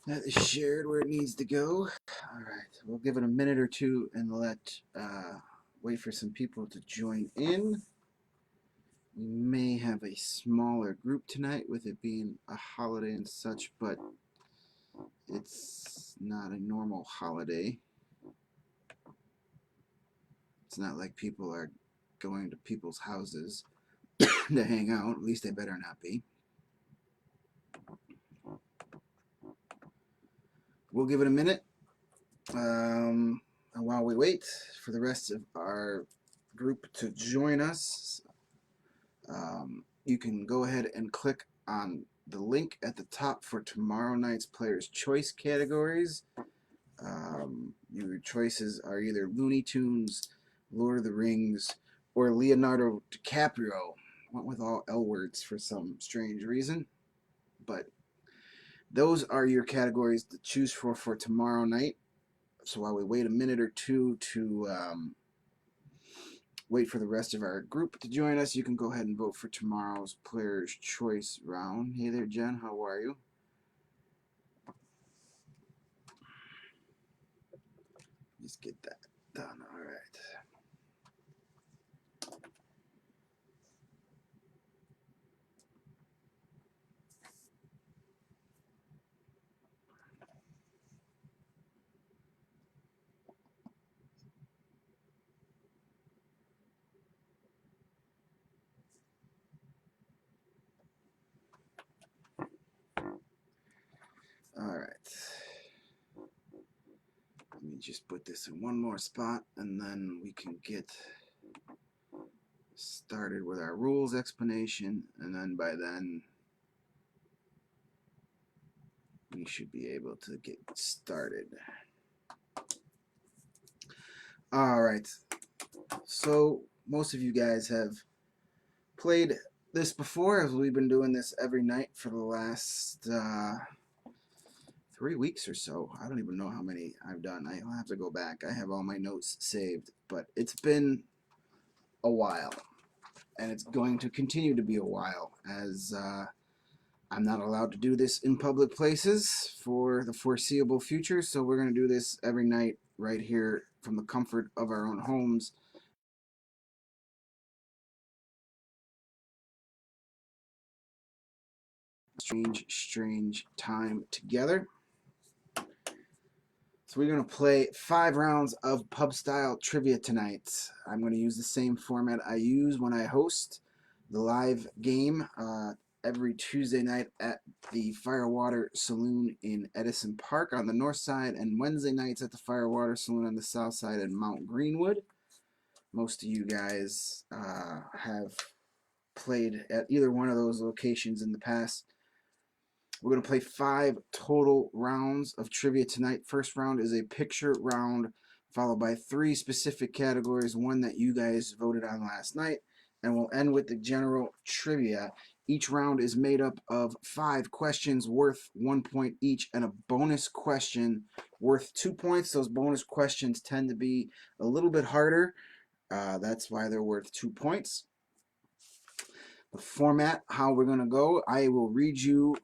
That is shared where it needs to go. All right, we'll give it a minute or two and wait for some people to join in. We may have a smaller group tonight with it being a holiday and such, but it's not a normal holiday. It's not like people are going to people's houses to hang out. At least they better not be. We'll give it a minute. And while we wait for the rest of our group to join us, you can go ahead and click on the link at the top for tomorrow night's Player's Choice categories. Your choices are either Looney Tunes, Lord of the Rings, or Leonardo DiCaprio. Went with all L words for some strange reason, but those are your categories to choose for tomorrow night. So while we wait a minute or two to wait for the rest of our group to join us, you can go ahead and vote for tomorrow's Player's Choice round. Hey there, Jen. How are you? Just get that done. All right. All right. Let me just put this in one more spot, and then we can get started with our rules explanation, and then by then we should be able to get started. All right. So most of you guys have played this before, as we've been doing this every night for the last 3 weeks or so. I don't even know how many I've done. I'll have to go back. I have all my notes saved, but it's been a while, and it's going to continue to be a while, as I'm not allowed to do this in public places for the foreseeable future, so we're going to do this every night right here from the comfort of our own homes. Strange time together. So we're going to play 5 rounds of pub-style trivia tonight. I'm going to use the same format I use when I host the live game every Tuesday night at the Firewater Saloon in Edison Park on the north side, and Wednesday nights at the Firewater Saloon on the south side in Mount Greenwood. Most of you guys have played at either one of those locations in the past. We're going to play 5 total rounds of trivia tonight. First round is a picture round, followed by 3 specific categories, one that you guys voted on last night, and we'll end with the general trivia. Each round is made up of 5 questions worth 1 point each, and a bonus question worth 2 points. Those bonus questions tend to be a little bit harder. That's why they're worth 2 points. The format, how we're going to go, I will read you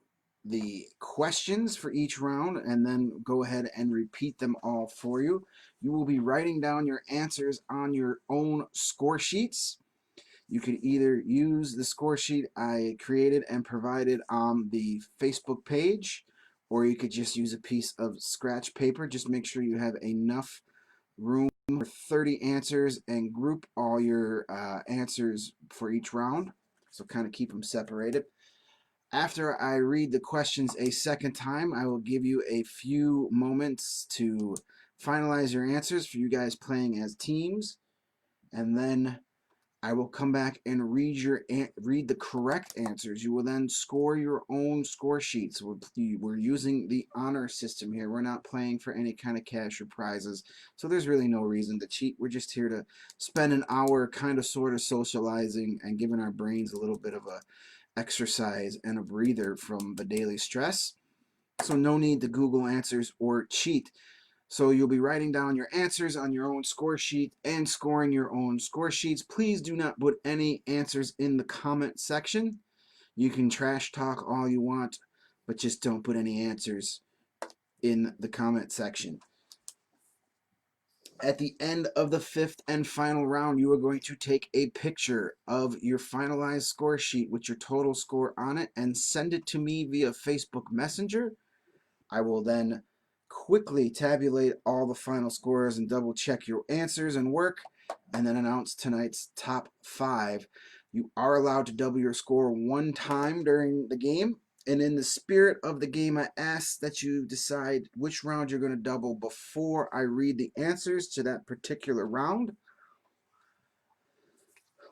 the questions for each round and then go ahead and repeat them all for you. You will be writing down your answers on your own score sheets. You could either use the score sheet I created and provided on the Facebook page, or you could just use a piece of scratch paper. Just make sure you have enough room for 30 answers and group all your answers for each round. So kind of keep them separated. After I read the questions a second time, I will give you a few moments to finalize your answers for you guys playing as teams, and then I will come back and read the correct answers. You will then score your own score sheets. We're using the honor system here. We're not playing for any kind of cash or prizes, so there's really no reason to cheat. We're just here to spend an hour kind of sort of socializing and giving our brains a little bit of a exercise and a breather from the daily stress. So no need to Google answers or cheat. So you'll be writing down your answers on your own score sheet and scoring your own score sheets. Please do not put any answers in the comment section. You can trash talk all you want, but just don't put any answers in the comment section. At the end of the 5th and final round, you are going to take a picture of your finalized score sheet with your total score on it and send it to me via Facebook Messenger. I will then quickly tabulate all the final scores and double check your answers and work, and then announce tonight's top 5. You are allowed to double your score one time during the game, and in the spirit of the game, I ask that you decide which round you're going to double before I read the answers to that particular round.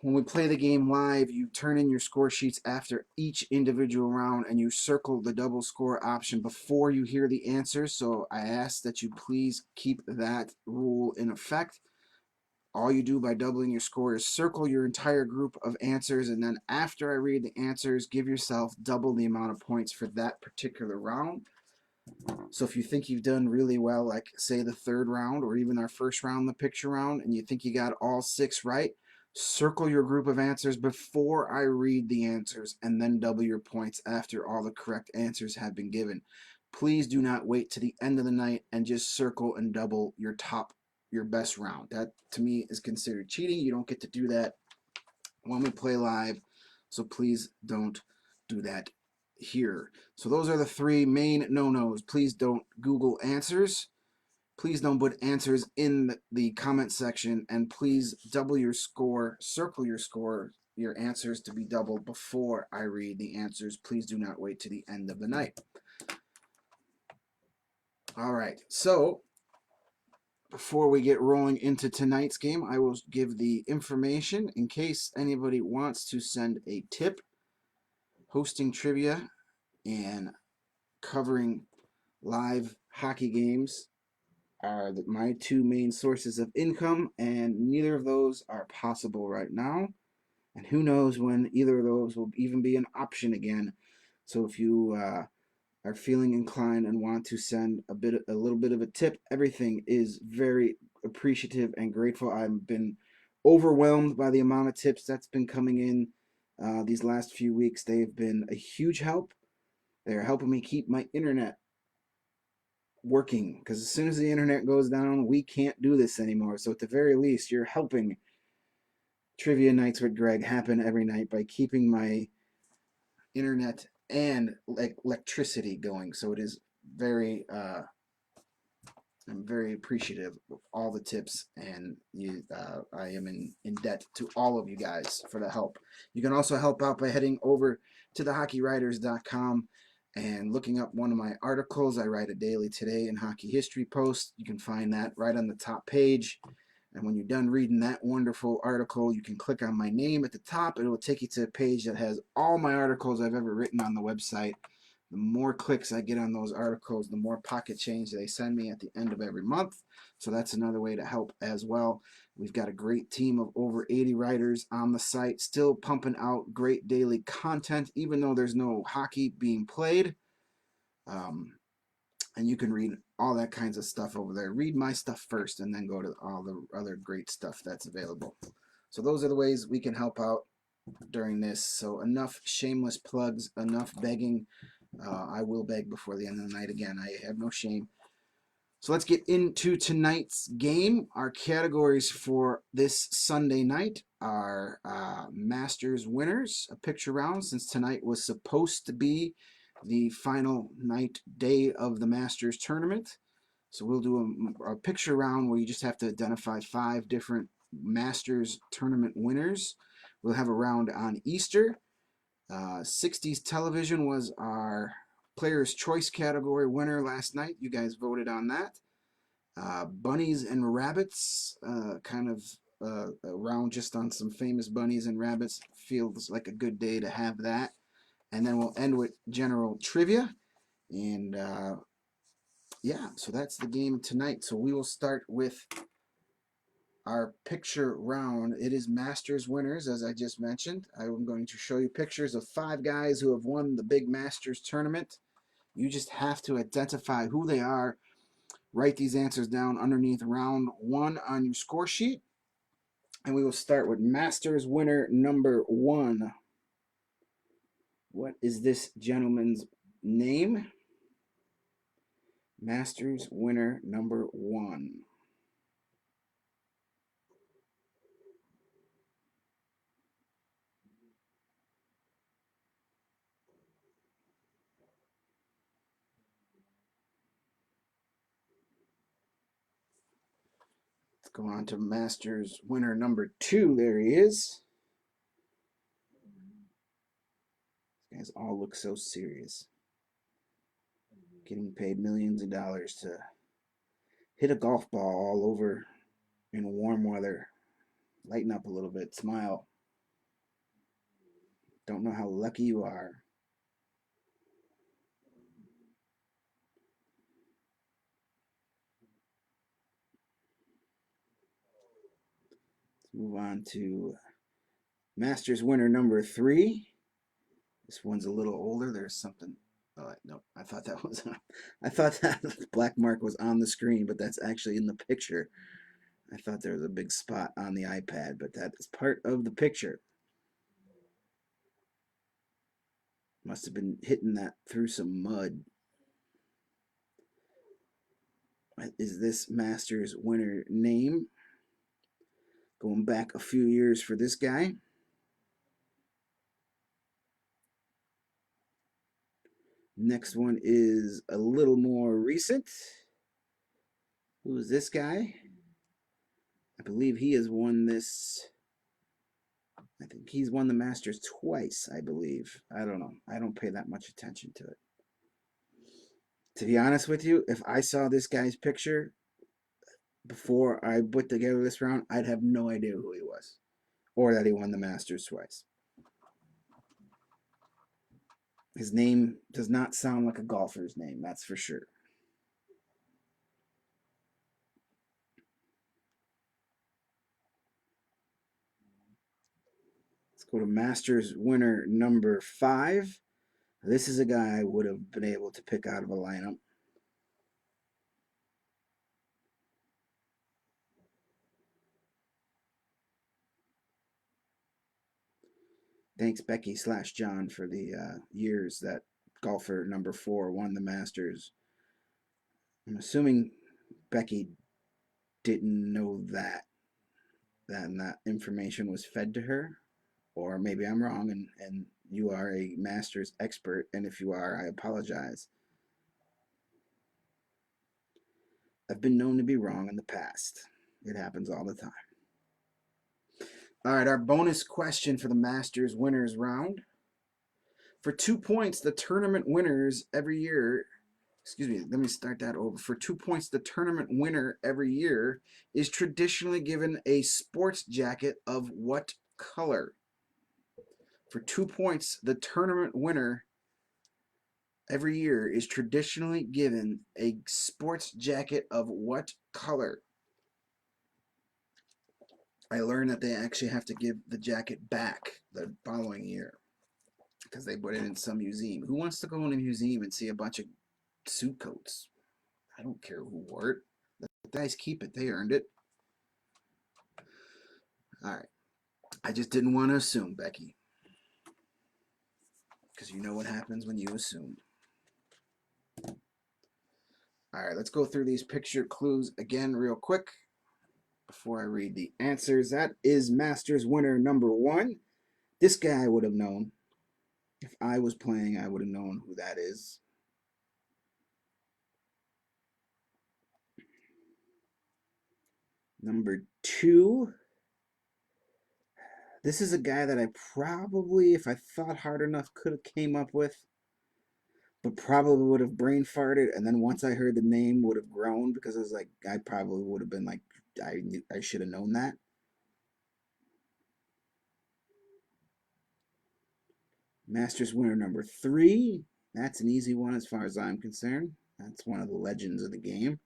When we play the game live, you turn in your score sheets after each individual round, and you circle the double score option before you hear the answers. So I ask that you please keep that rule in effect. All you do by doubling your score is circle your entire group of answers, and then after I read the answers, give yourself double the amount of points for that particular round. So if you think you've done really well, like say the 3rd round or even our 1st round, the picture round, and you think you got all 6 right, circle your group of answers before I read the answers, and then double your points after all the correct answers have been given. Please do not wait to the end of the night and just circle and double your best round. That to me is considered cheating. You don't get to do that when we play live, so please don't do that here. So those are the 3 main no-nos. Please don't Google answers. Please don't put answers in the comment section, and please double your score, circle your score, your answers to be doubled before I read the answers. Please do not wait to the end of the night. All right, so before we get rolling into tonight's game, I will give the information in case anybody wants to send a tip. Hosting trivia and covering live hockey games are my 2 main sources of income, and neither of those are possible right now. And who knows when either of those will even be an option again. So if you are feeling inclined and want to send a little bit of a tip, everything is very appreciative and grateful. I've been overwhelmed by the amount of tips that's been coming in these last few weeks. They've been a huge help. They're helping me keep my internet working, because as soon as the internet goes down, we can't do this anymore. So at the very least, you're helping Trivia Nights with Greg happen every night by keeping my internet and electricity going. So it is very I'm very appreciative of all the tips, and I am in debt to all of you guys for the help. You can also help out by heading over to thehockeywriters.com and looking up one of my articles. I write a daily Today in Hockey History post. You can find that right on the top page. And when you're done reading that wonderful article, you can click on my name at the top. It will take you to a page that has all my articles I've ever written on the website. The more clicks I get on those articles, the more pocket change they send me at the end of every month. So that's another way to help as well. We've got a great team of over 80 writers on the site, still pumping out great daily content, even though there's no hockey being played. And you can read all that kinds of stuff over there. Read my stuff first and then go to all the other great stuff that's available. So those are the ways we can help out during this. So enough shameless plugs, enough begging. I will beg before the end of the night again. I have no shame. So let's get into tonight's game. Our categories for this Sunday night are Masters winners, a picture round, since tonight was supposed to be the final day of the Masters tournament. So we'll do a picture round where you just have to identify 5 different Masters tournament winners. We'll have a round on Easter. 60s television was our Player's Choice category winner last night. You guys voted on that. Bunnies and Rabbits, kind of a round just on some famous bunnies and rabbits. Feels like a good day to have that. And then we'll end with general trivia. And yeah, so that's the game tonight. So we will start with our picture round. It is Masters winners, as I just mentioned. I'm going to show you pictures of 5 guys who have won the big Masters tournament. You just have to identify who they are. Write these answers down underneath round 1 on your score sheet. And we will start with Masters winner number 1. What is this gentleman's name? Masters winner number 1. Let's go on to Masters winner number 2. There he is. These guys all look so serious. Getting paid millions of dollars to hit a golf ball all over in warm weather. Lighten up a little bit. Smile. Don't know how lucky you are. Let's move on to Masters winner number 3. This one's a little older. There's something. Oh no, I thought that was. I thought that black mark was on the screen, but that's actually in the picture. I thought there was a big spot on the iPad, but that is part of the picture. Must have been hitting that through some mud. What is this Masters winner name? Going back a few years for this guy. Next one is a little more recent. Who is this guy? I believe he has won this. I think he's won the Masters twice, I believe. I don't know. I don't pay that much attention to it. To be honest with you, if I saw this guy's picture before I put together this round, I'd have no idea who he was or that he won the Masters twice. His name does not sound like a golfer's name, that's for sure. Let's go to Masters winner number 5. This is a guy I would have been able to pick out of a lineup. Thanks, Becky / John, for the years that golfer number 4 won the Masters. I'm assuming Becky didn't know that that information was fed to her, or maybe I'm wrong and you are a Masters expert, and if you are, I apologize. I've been known to be wrong in the past. It happens all the time. All right, our bonus question for the Masters winners round. For 2 points, the tournament winners every year, excuse me, let me start that over. For 2 points, the tournament winner every year is traditionally given a sports jacket of what color? For 2 points, the tournament winner every year is traditionally given a sports jacket of what color? I learned that they actually have to give the jacket back the following year because they put it in some museum. Who wants to go in a museum and see a bunch of suit coats? I don't care who wore it. The guys keep it. They earned it. All right. I just didn't want to assume, Becky. Because you know what happens when you assume. All right, let's go through these picture clues again real quick before I read the answers. That is Masters winner number 1. This guy I would have known. If I was playing, I would have known who that is. Number 2. This is a guy that I probably, if I thought hard enough, could have came up with, but probably would have brain farted. And then once I heard the name, would have groaned because I was like, I probably would have been like, I should have known that. Masters winner number 3. That's an easy one as far as I'm concerned. That's one of the legends of the game.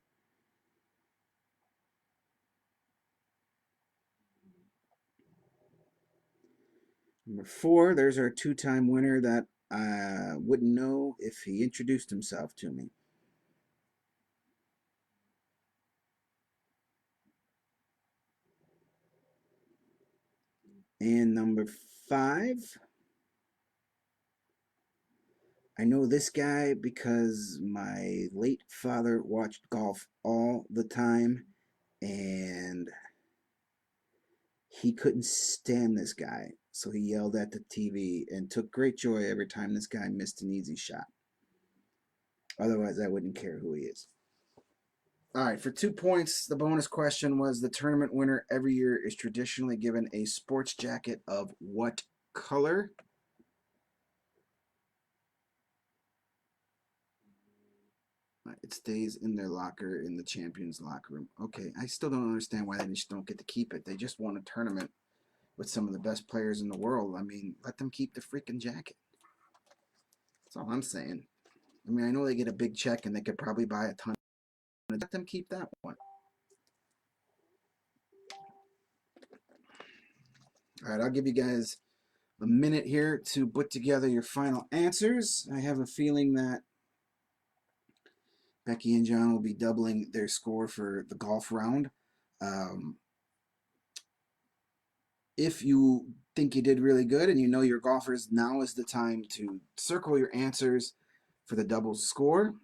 Number 4, there's our 2-time winner that I wouldn't know if he introduced himself to me. And number 5, I know this guy because my late father watched golf all the time, and he couldn't stand this guy. So he yelled at the TV and took great joy every time this guy missed an easy shot. Otherwise, I wouldn't care who he is. All right, for 2 points, the bonus question was the tournament winner every year is traditionally given a sports jacket of what color? It stays in their locker in the champions locker room. Okay, I still don't understand why they just don't get to keep it. They just won a tournament with some of the best players in the world. I mean, let them keep the freaking jacket. That's all I'm saying. I mean, I know they get a big check and they could probably buy a ton. Let them keep that one. All right, I'll give you guys a minute here to put together your final answers. I have a feeling that Becky and John will be doubling their score for the golf round. Um, if you think you did really good and you know your golfers, now is the time to circle your answers for the double score.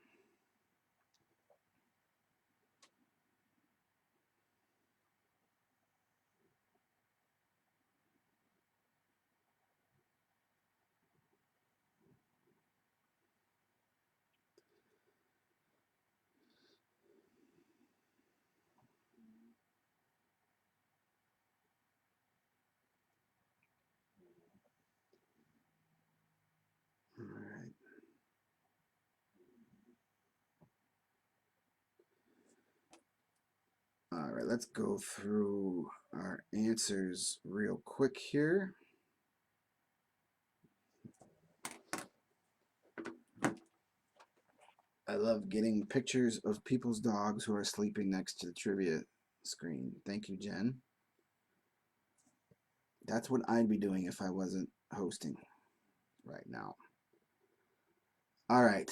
All right. All right, let's go through our answers real quick here. I love getting pictures of people's dogs who are sleeping next to the trivia screen. Thank you, Jen. That's what I'd be doing if I wasn't hosting right now. All right,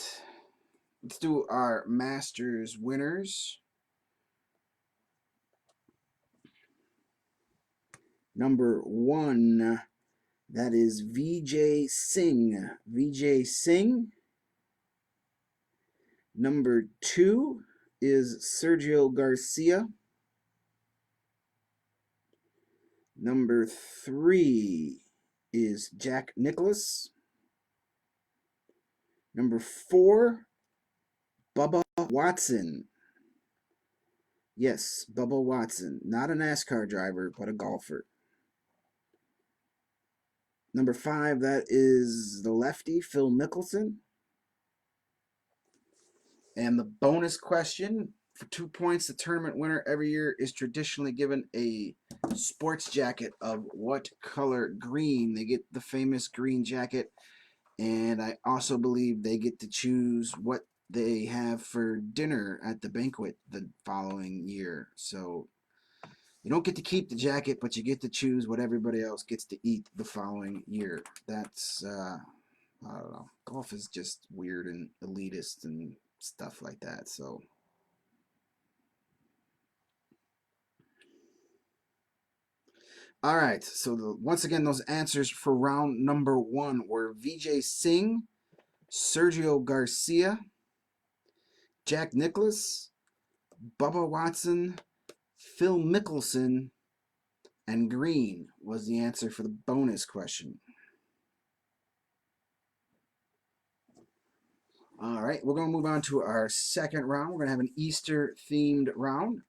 let's do our Masters winners. Number one, that is VJ Singh. VJ Singh. Number two is Sergio Garcia. Number three is Jack Nicklaus. Number four, Bubba Watson. Yes, Bubba Watson. Not a NASCAR driver, but a golfer. Number five, that is the lefty, Phil Mickelson. And the bonus question for 2 points, the tournament winner every year is traditionally given a sports jacket of what color? Green. They get the famous green jacket. And I also believe they get to choose what they have for dinner at the banquet the following year. So you don't get to keep the jacket, but you get to choose what everybody else gets to eat the following year. That's, I don't know. Golf is just weird and elitist and stuff like that. So, all right. So, once again, those answers for round number one were VJ Singh, Sergio Garcia, Jack Nicklaus, Bubba Watson, Phil Mickelson, and green was the answer for the bonus question. All right, we're going to move on to our second round. We're going to have an Easter themed round.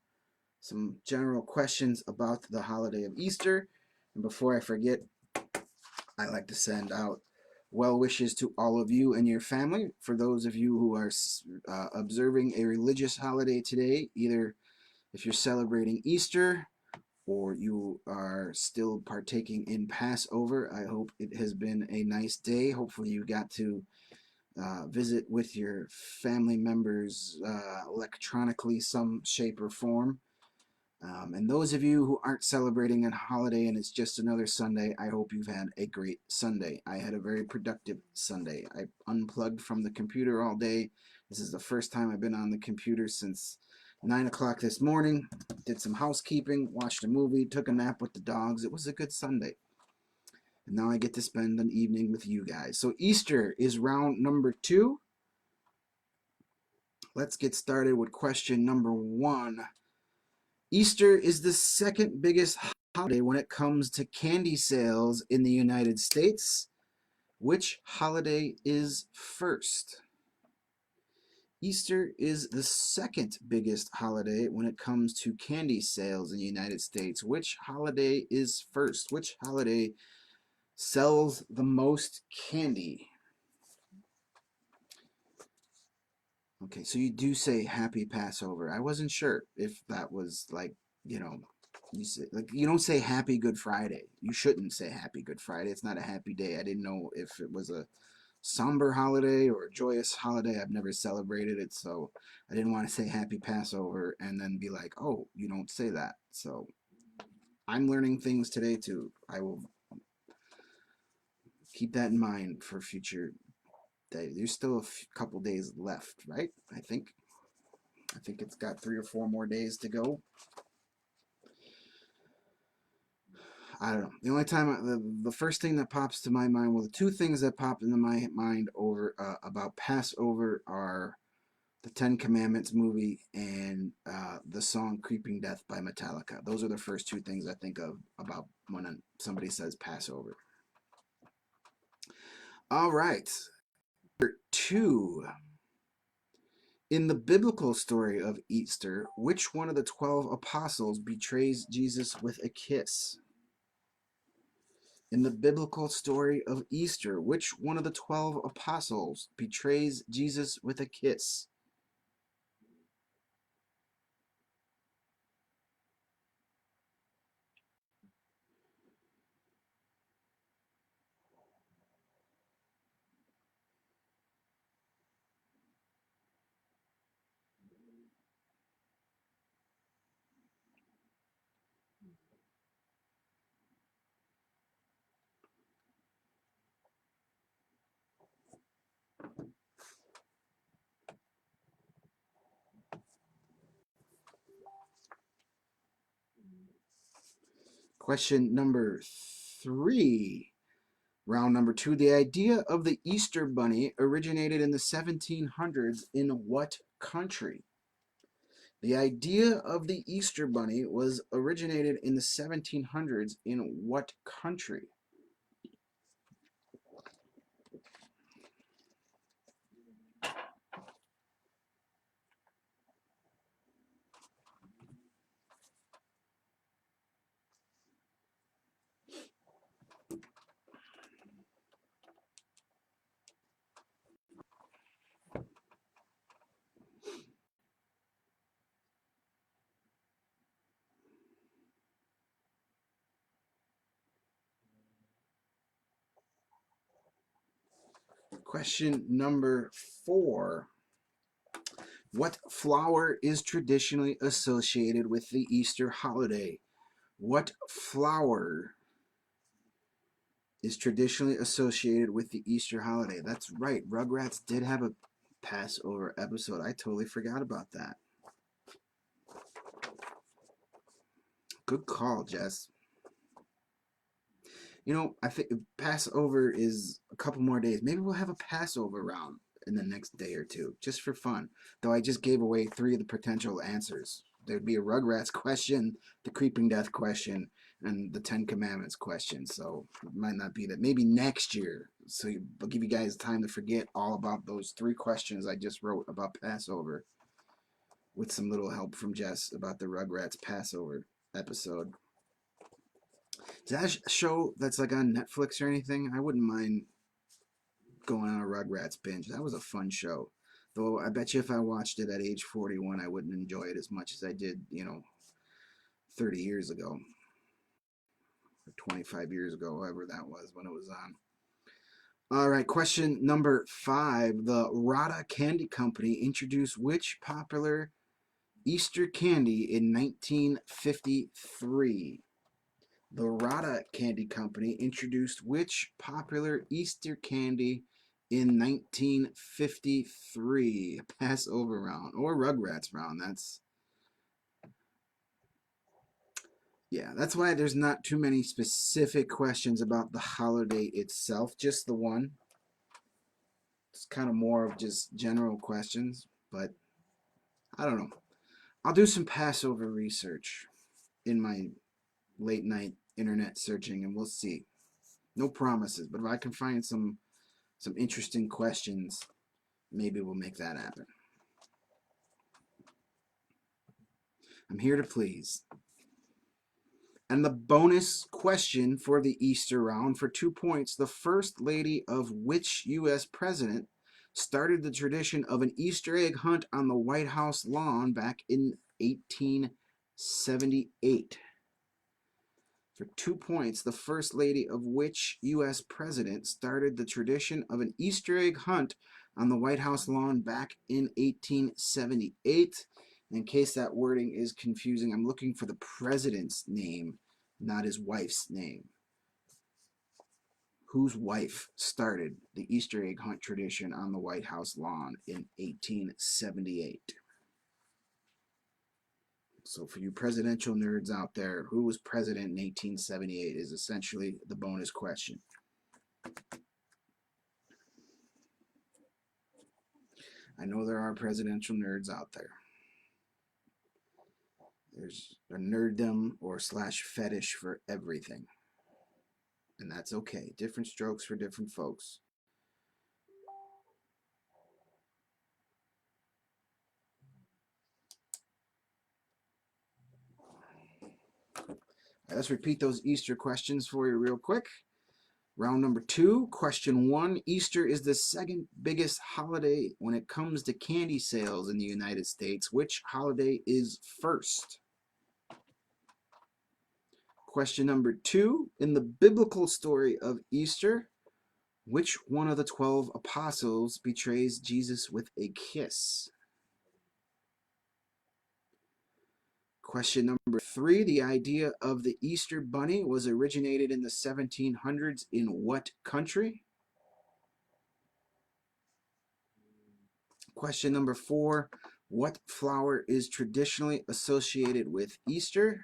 Some general questions about the holiday of Easter. And before I forget, I like to send out well wishes to all of you and your family. For those of you who are observing a religious holiday today, either if you're celebrating Easter or you are still partaking in Passover, I hope it has been a nice day. Hopefully you got to visit with your family members electronically, some shape or form. And those of you who aren't celebrating a holiday and it's just another Sunday, I hope you've had a great Sunday. I had a very productive Sunday. I unplugged from the computer all day. This is the first time I've been on the computer since 9 o'clock this morning. Did some housekeeping, watched a movie, took a nap with the dogs. It was a good Sunday. And now I get to spend an evening with you guys. So Easter is round number 2. Let's get started with question number 1. Easter is the second biggest holiday when it comes to candy sales in the United States. Which holiday is first? Easter is the second biggest holiday when it comes to candy sales in the United States. Which holiday is first? Which holiday sells the most candy? Okay, so you do say Happy Passover. I wasn't sure if that was like, you know, you say like you don't say Happy Good Friday. You shouldn't say Happy Good Friday. It's not a happy day. I didn't know if it was a somber holiday or a joyous holiday. I've never celebrated it, so I didn't want to say Happy Passover and then be like, "Oh, you don't say that." So I'm learning things today too. I will keep that in mind for future day. There's still a couple days left, right? I think it's got 3 or 4 more days to go. I don't know. The only time the first thing that pops to my mind, well, the two things that popped into my mind over about Passover are the Ten Commandments movie and the song "Creeping Death" by Metallica. Those are the first two things I think of about when somebody says Passover. All right, number 2. In the biblical story of Easter, which one of the 12 apostles betrays Jesus with a kiss? In the biblical story of Easter, which one of the 12 apostles betrays Jesus with a kiss? Question number 3. Round number 2. The idea of the Easter Bunny originated in the 1700s in what country? The idea of the Easter Bunny was originated in the 1700s in what country? Question number 4. What flower is traditionally associated with the Easter holiday? What flower is traditionally associated with the Easter holiday? That's right. Rugrats did have a Passover episode. I totally forgot about that. Good call, Jess. You know, I think Passover is a couple more days. Maybe we'll have a Passover round in the next day or two, just for fun. Though I just gave away 3 of the potential answers. There'd be a Rugrats question, the Creeping Death question, and the Ten Commandments question. So it might not be that. Maybe next year. So I'll give you guys time to forget all about those 3 questions I just wrote about Passover, with some little help from Jess about the Rugrats Passover episode. Is that a show that's like on Netflix or anything? I wouldn't mind going on a Rugrats binge. That was a fun show. Though I bet you if I watched it at age 41, I wouldn't enjoy it as much as I did, 30 years ago or 25 years ago, however that was when it was on. All right, question number 5. The Rada Candy Company introduced which popular Easter candy in 1953? The Rada Candy Company introduced which popular Easter candy in 1953? Passover round or Rugrats round. That's Yeah, that's why there's not too many specific questions about the holiday itself, just the one. It's kind of more of just general questions, but I don't know. I'll do some Passover research in my late night internet searching and we'll see. No promises, but if I can find some interesting questions, maybe we'll make that happen. I'm here to please. And the bonus question for the Easter round for 2 points, the First Lady of which U.S. president started the tradition of an Easter egg hunt on the White House lawn back in 1878? For 2 points, the First Lady of which U.S. president started the tradition of an Easter egg hunt on the White House lawn back in 1878? In case that wording is confusing, I'm looking for the president's name, not his wife's name. Whose wife started the Easter egg hunt tradition on the White House lawn in 1878? So for you presidential nerds out there, who was president in 1878 is essentially the bonus question. I know there are presidential nerds out there. There's a nerddom or slash fetish for everything. And that's okay. Different strokes for different folks. Right, let's repeat those Easter questions for you real quick. Round number 2, question 1. Easter is the second biggest holiday when it comes to candy sales in the United States. Which holiday is first? Question number 2. In the biblical story of Easter, which one of the 12 apostles betrays Jesus with a kiss? Question number 3. The idea of the Easter Bunny was originated in the 1700s in what country? Question number 4. What flower is traditionally associated with Easter?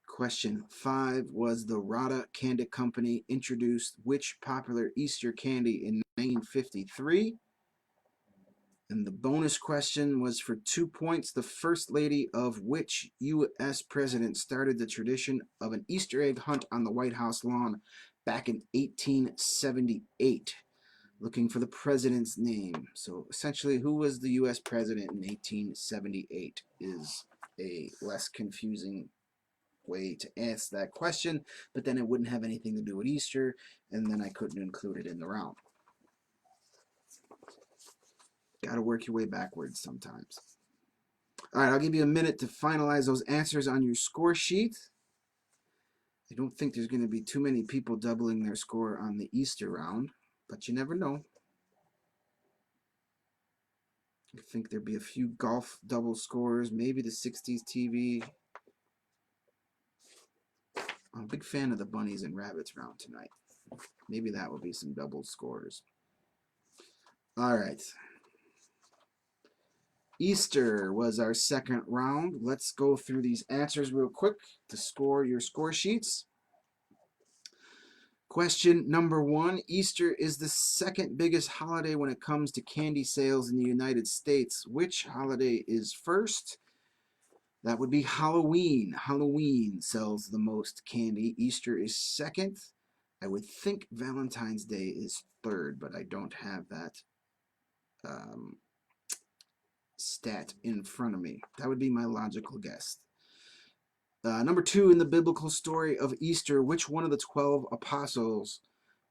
Question 5. Was the Rada Candy Company introduced which popular Easter candy in 1953? And the bonus question was for 2 points. The First Lady of which U.S. president started the tradition of an Easter egg hunt on the White House lawn back in 1878? Looking for the president's name. So essentially, who was the U.S. president in 1878 is a less confusing way to answer that question, but then it wouldn't have anything to do with Easter, and then I couldn't include it in the round. Got to work your way backwards sometimes. All right, I'll give you a minute to finalize those answers on your score sheet. I don't think there's going to be too many people doubling their score on the Easter round, but you never know. I think there'd be a few golf double scores, maybe the 60s TV. I'm a big fan of the Bunnies and Rabbits round tonight. Maybe that will be some double scores. All right. Easter was our second round. Let's go through these answers real quick to score your score sheets. Question number 1. Easter is the second biggest holiday when it comes to candy sales in the United States. Which holiday is first? That would be Halloween. Halloween sells the most candy. Easter is second. I would think Valentine's Day is third, but I don't have that stat in front of me. That would be my logical guess. Number 2, in the biblical story of Easter, which one of the 12 apostles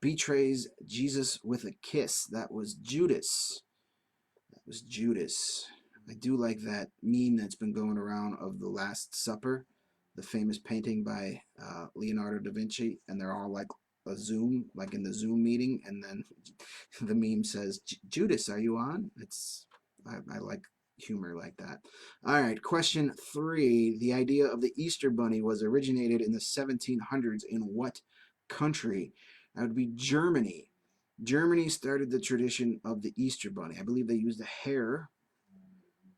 betrays Jesus with a kiss? That was Judas. That was Judas. I do like that meme that's been going around of the Last Supper, the famous painting by Leonardo da Vinci, and they're all like a Zoom, like in the Zoom meeting, and then the meme says, Judas, are you on? I like humor like that. All right, question 3. The idea of the Easter Bunny was originated in the 1700s in what country? That would be Germany. Germany started the tradition of the Easter Bunny. I believe they used a hare,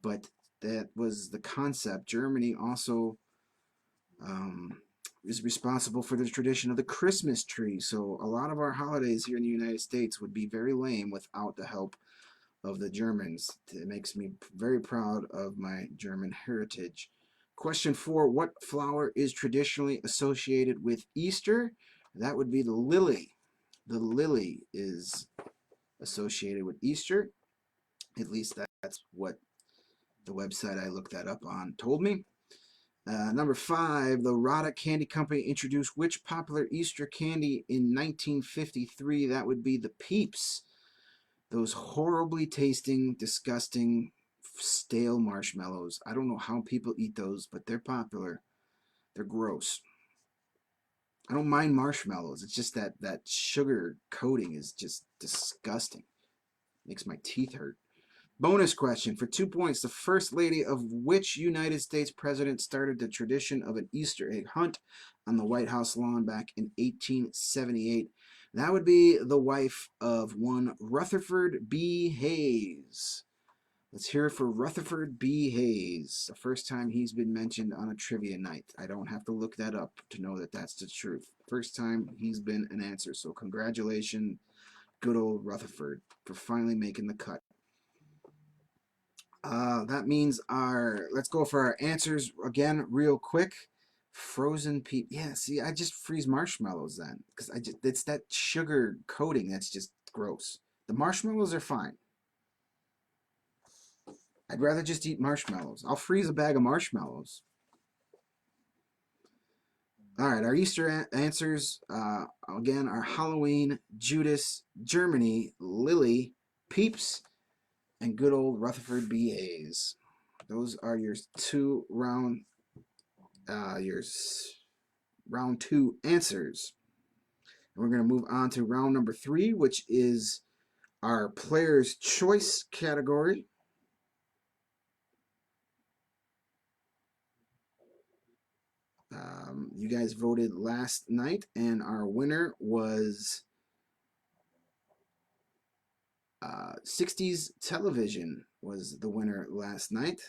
but that was the concept. Germany also um, is responsible for the tradition of the Christmas tree. So a lot of our holidays here in the United States would be very lame without the help of the Germans. It makes me very proud of my German heritage. Question 4, what flower is traditionally associated with Easter? That would be the lily. The lily is associated with Easter. At least that's what the website I looked that up on told me. Number 5, the Rada Candy Company introduced which popular Easter candy in 1953? That would be the Peeps. Those horribly tasting, disgusting, stale marshmallows. I don't know how people eat those, but they're popular. They're gross. I don't mind marshmallows. It's just that sugar coating is just disgusting. Makes my teeth hurt. Bonus question for 2 points. The first lady of which United States president started the tradition of an Easter egg hunt on the White House lawn back in 1878? That would be the wife of one Rutherford B. Hayes. Let's hear it for Rutherford B. Hayes. The first time he's been mentioned on a trivia night. I don't have to look that up to know that that's the truth. First time he's been an answer. So congratulations, good old Rutherford, for finally making the cut. That means let's go for our answers again real quick. Frozen peep. Yeah, see, I just freeze marshmallows then. Because it's that sugar coating that's just gross. The marshmallows are fine. I'd rather just eat marshmallows. I'll freeze a bag of marshmallows. All right, our Easter answers again are Halloween, Judas, Germany, Lily, Peeps, and good old Rutherford B. Hayes. Those are your round 2 answers. And we're going to move on to round number 3, which is our Player's Choice category. You guys voted last night, and our winner was 60s Television was the winner last night.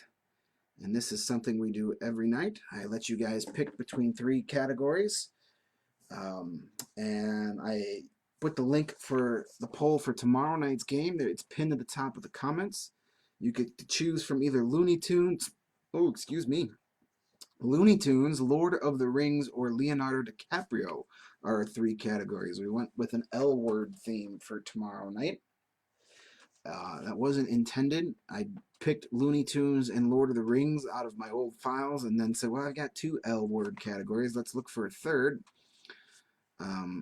And this is something we do every night. I let you guys pick between 3 categories. And I put the link for the poll for tomorrow night's game. It's pinned at the top of the comments. You could choose from either Looney Tunes, Looney Tunes, Lord of the Rings, or Leonardo DiCaprio are our 3 categories. We went with an L word theme for tomorrow night. That wasn't intended. I picked Looney Tunes and Lord of the Rings out of my old files and then said, well, I've got 2 L word categories. Let's look for a third.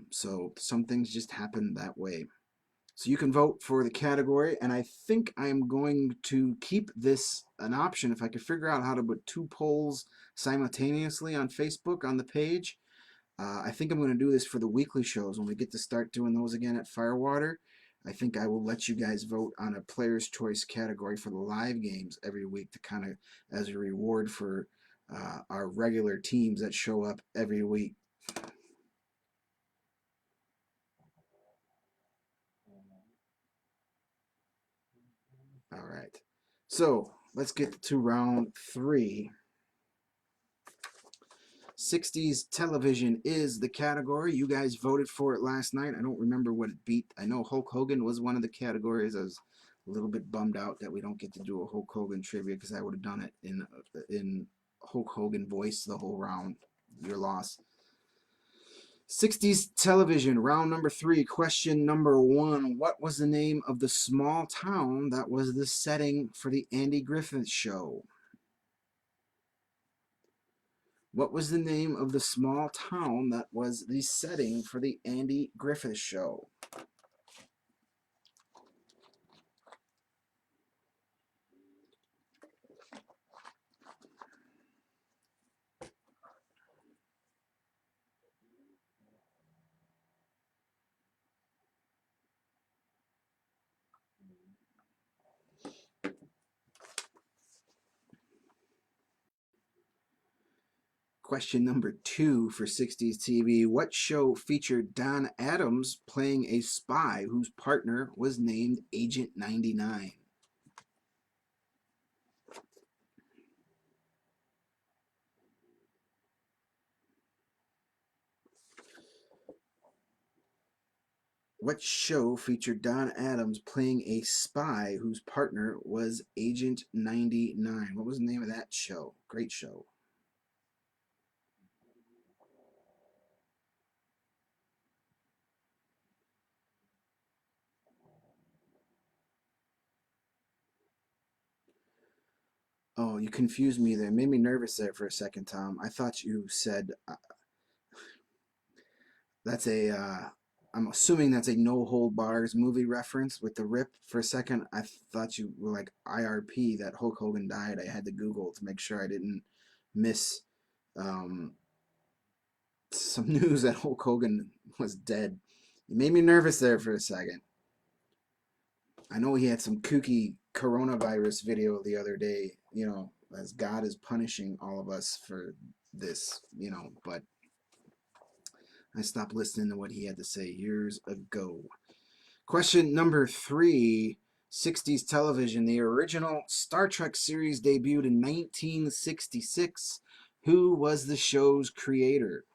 So some things just happen that way. So you can vote for the category, and I think I'm going to keep this an option. If I could figure out how to put 2 polls simultaneously on Facebook on the page, I think I'm going to do this for the weekly shows when we get to start doing those again at Firewater. I think I will let you guys vote on a Player's Choice category for the live games every week to kind of as a reward for our regular teams that show up every week. All right. So let's get to round 3. 60s television is the category. You guys voted for it last night. I don't remember what it beat. I know Hulk Hogan was one of the categories. I was a little bit bummed out that we don't get to do a Hulk Hogan trivia because I would have done it in Hulk Hogan voice the whole round. Your loss. 60s television, round number 3, question number 1. What was the name of the small town that was the setting for the Andy Griffith Show? What was the name of the small town that was the setting for the Andy Griffith Show? Question number 2 for 60s TV. What show featured Don Adams playing a spy whose partner was named Agent 99? What show featured Don Adams playing a spy whose partner was Agent 99? What was the name of that show? Great show. Oh, you confused me there. Made me nervous there for a second, Tom. I thought you said that's a. I'm assuming that's a No Hold Bars movie reference with the rip. For a second, I thought you were like IRP that Hulk Hogan died. I had to Google to make sure I didn't miss um, some news that Hulk Hogan was dead. You made me nervous there for a second. I know he had some kooky coronavirus video the other day, as God is punishing all of us for this, but I stopped listening to what he had to say years ago. Question number 3. 60s television. The original Star Trek series debuted in 1966. Who was the show's creator?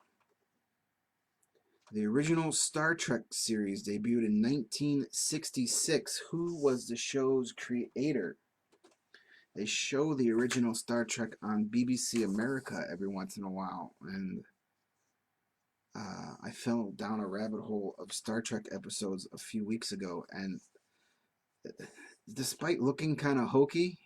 The original Star Trek series debuted in 1966. Who was the show's creator? They show the original Star Trek on BBC America every once in a while, and I fell down a rabbit hole of Star Trek episodes a few weeks ago, and despite looking kind of hokey,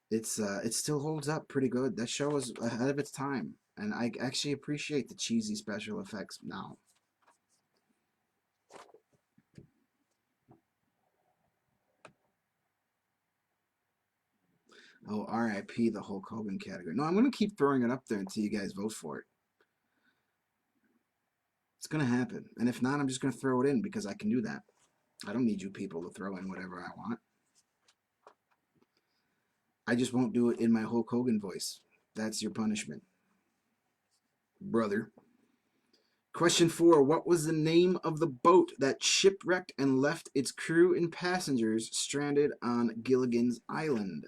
it still holds up pretty good. That show was ahead of its time, and I actually appreciate the cheesy special effects now. Oh, RIP the Hulk Hogan category. No, I'm going to keep throwing it up there until you guys vote for it. It's going to happen. And if not, I'm just going to throw it in because I can do that. I don't need you people to throw in whatever I want. I just won't do it in my Hulk Hogan voice. That's your punishment, brother. Question 4. What was the name of the boat that shipwrecked and left its crew and passengers stranded on Gilligan's Island?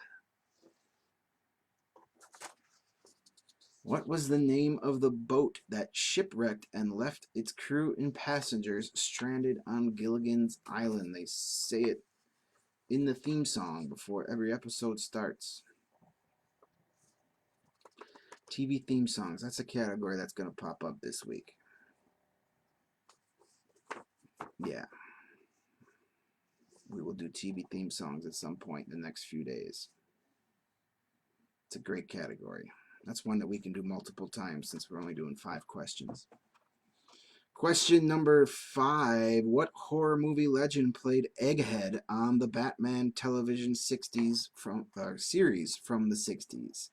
What was the name of the boat that shipwrecked and left its crew and passengers stranded on Gilligan's Island? They say it in the theme song before every episode starts. TV theme songs. That's a category that's going to pop up this week. Yeah. We will do TV theme songs at some point in the next few days. It's a great category. That's one that we can do multiple times since we're only doing 5 questions. Question number 5. What horror movie legend played Egghead on the Batman television series from the 60s?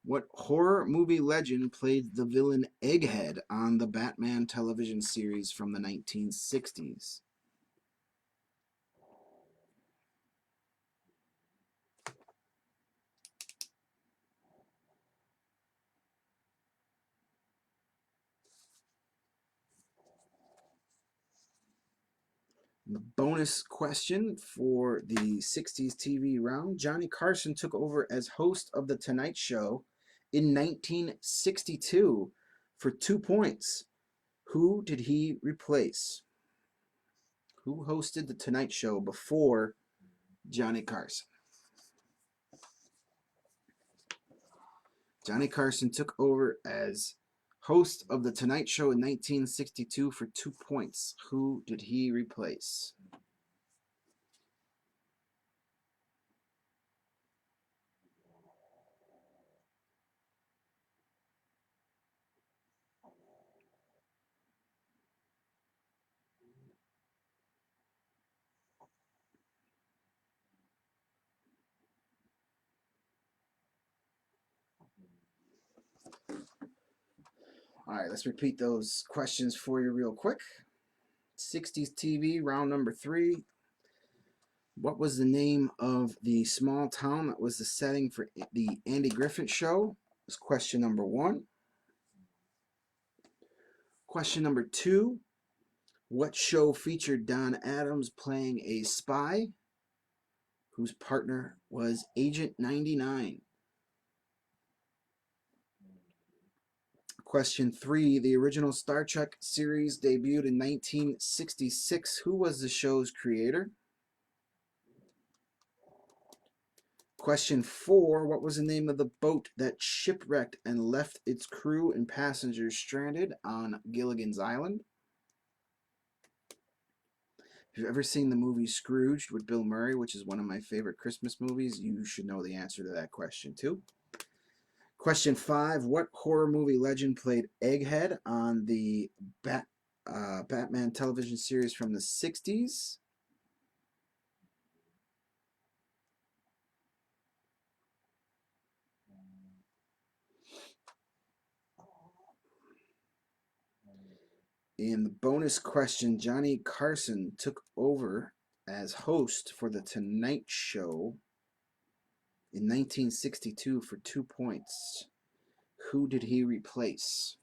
What horror movie legend played the villain Egghead on the Batman television series from the 1960s? The bonus question for the 60s TV round. Johnny Carson took over as host of The Tonight Show in 1962 for 2 points. Who did he replace? Who hosted The Tonight Show before Johnny Carson? Johnny Carson took over as host of The Tonight Show in 1962 for 2 points. Who did he replace? All right, let's repeat those questions for you real quick. 60s TV, round number 3. What was the name of the small town that was the setting for the Andy Griffith Show? Was question number 1. Question number 2. What show featured Don Adams playing a spy whose partner was Agent 99? Question 3. The original Star Trek series debuted in 1966. Who was the show's creator? Question 4. What was the name of the boat that shipwrecked and left its crew and passengers stranded on Gilligan's Island? If you've ever seen the movie Scrooged with Bill Murray, which is one of my favorite Christmas movies, you should know the answer to that question too. Question 5. What horror movie legend played Egghead on the Batman television series from the 60s? In the bonus question, Johnny Carson took over as host for The Tonight Show in 1962 for 2 points. Who did he replace?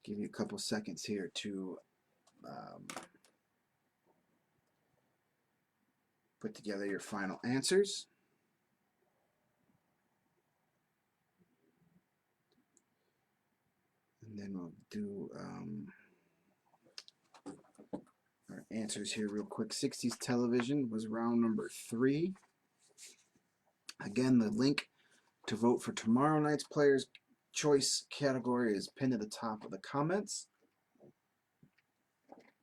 Give you a couple seconds here to put together your final answers. And then we'll do our answers here real quick. 60s television was round number 3. Again, the link to vote for tomorrow night's Player's Choice category is pinned at the top of the comments.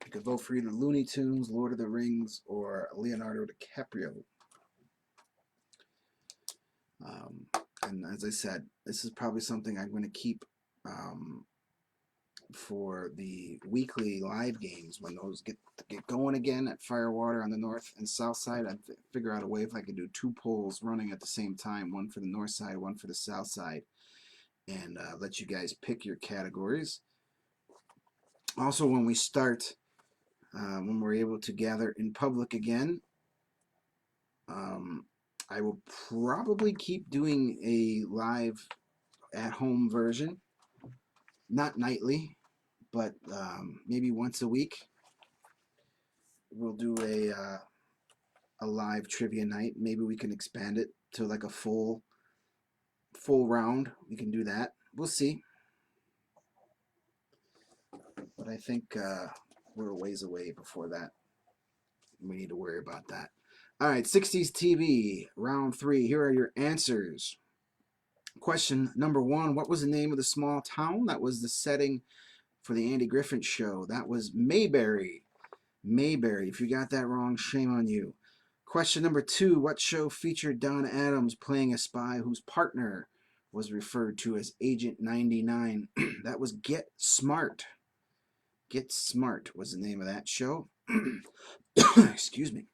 You can vote for either Looney Tunes, Lord of the Rings, or Leonardo DiCaprio. And as I said, this is probably something I'm going to keep for the weekly live games when those get going again at Firewater on the north and south side. I'd figure out a way if I could do 2 polls running at the same time, one for the north side, one for the south side, and let you guys pick your categories. Also, when we start, when we're able to gather in public again, I will probably keep doing a live at-home version, not nightly, but maybe once a week. We'll do a live trivia night. Maybe we can expand it to like a full round. We can do that. We'll see. But I think we're a ways away before that. We need to worry about that. All right, 60s TV, round 3. Here are your answers. Question number 1, what was the name of the small town that was the setting for the Andy Griffith Show? That was Mayberry. Mayberry. If you got that wrong, shame on you. Question number 2, what show featured Don Adams playing a spy whose partner was referred to as Agent 99? That was Get Smart. Get Smart was the name of that show. Excuse me.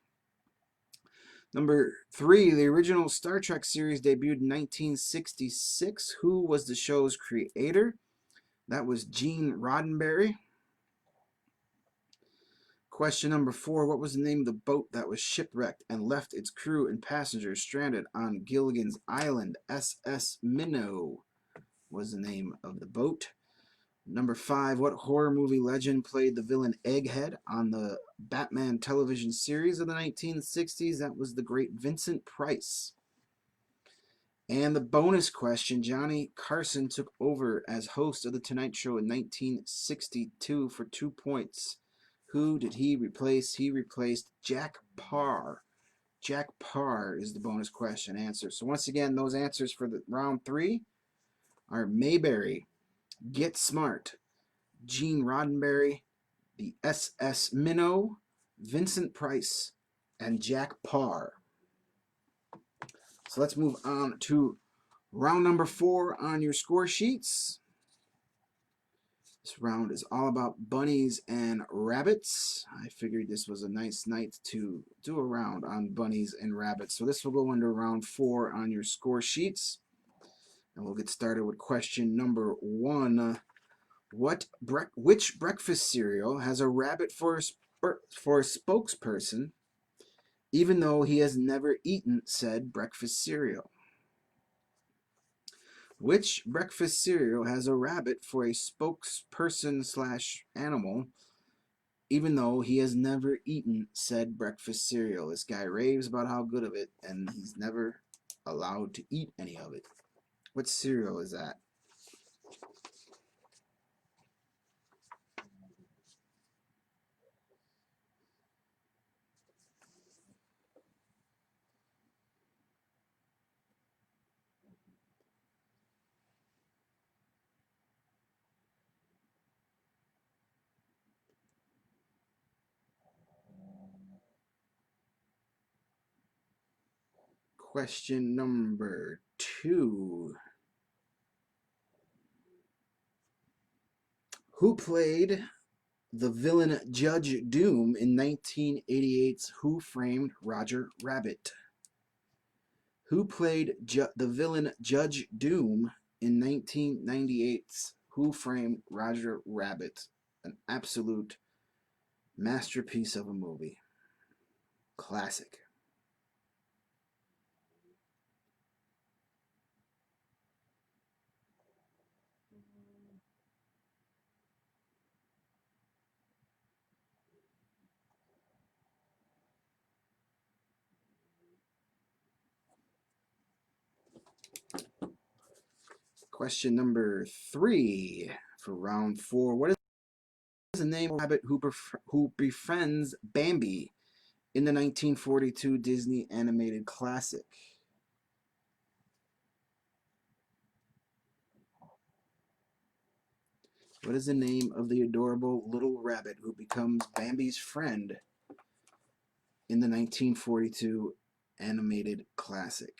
Number 3, the original Star Trek series debuted in 1966. Who was the show's creator? That was Gene Roddenberry. Question number 4, what was the name of the boat that was shipwrecked and left its crew and passengers stranded on Gilligan's Island? SS Minnow was the name of the boat. Number 5, what horror movie legend played the villain Egghead on the Batman television series of the 1960s? That was the great Vincent Price. And the bonus question, Johnny Carson took over as host of The Tonight Show in 1962 for 2 points. Who did he replace? He replaced Jack Parr. Jack Parr is the bonus question answer. So once again, those answers for the round 3 are Mayberry, Get Smart, Gene Roddenberry, the SS Minnow, Vincent Price, and Jack Parr. So let's move on to round number 4 on your score sheets. This round is all about bunnies and rabbits. I figured this was a nice night to do a round on bunnies and rabbits. So this will go under round 4 on your score sheets. And we'll get started with question number 1. Which breakfast cereal has a rabbit for a spokesperson, even though he has never eaten said breakfast cereal? Which breakfast cereal has a rabbit for a spokesperson slash animal, even though he has never eaten said breakfast cereal? This guy raves about how good of it, and he's never allowed to eat any of it. What cereal is that? Question number 2. Who played the villain Judge Doom in 1988's Who Framed Roger Rabbit? Who played the villain Judge Doom in 1998's Who Framed Roger Rabbit? An absolute masterpiece of a movie. Classic. Question number 3 for round 4. What is the name of the rabbit who befriends Bambi in the 1942 Disney animated classic? What is the name of the adorable little rabbit who becomes Bambi's friend in the 1942 animated classic?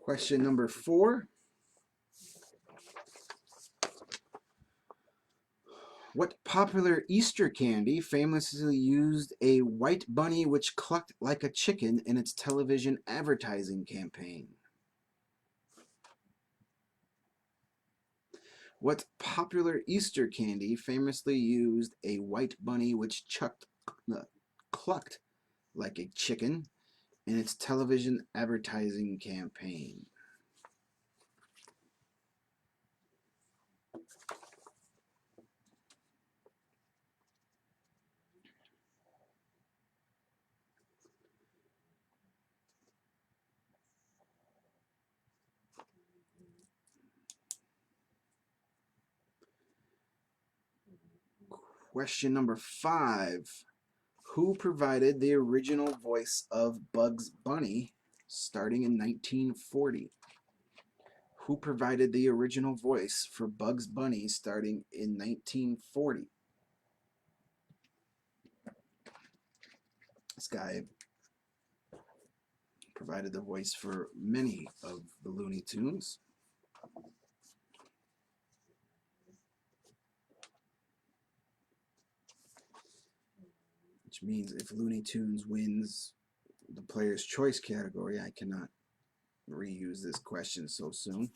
Question number 4. What popular Easter candy famously used a white bunny which clucked like a chicken in its television advertising campaign? What popular Easter candy famously used a white bunny which clucked like a chicken in its television advertising campaign? Question number 5. Who provided the original voice of Bugs Bunny starting in 1940? Who provided the original voice for Bugs Bunny starting in 1940? This guy provided the voice for many of the Looney Tunes. Which means if Looney Tunes wins the Player's Choice category, I cannot reuse this question so soon.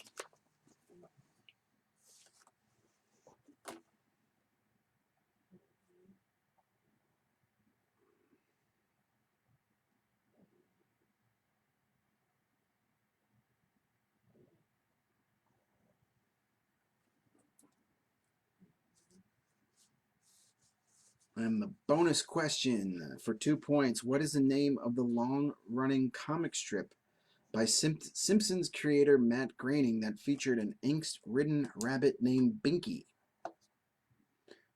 And the bonus question for 2 points. What is the name of the long-running comic strip by Simpsons creator Matt Groening that featured an angst-ridden rabbit named Binky?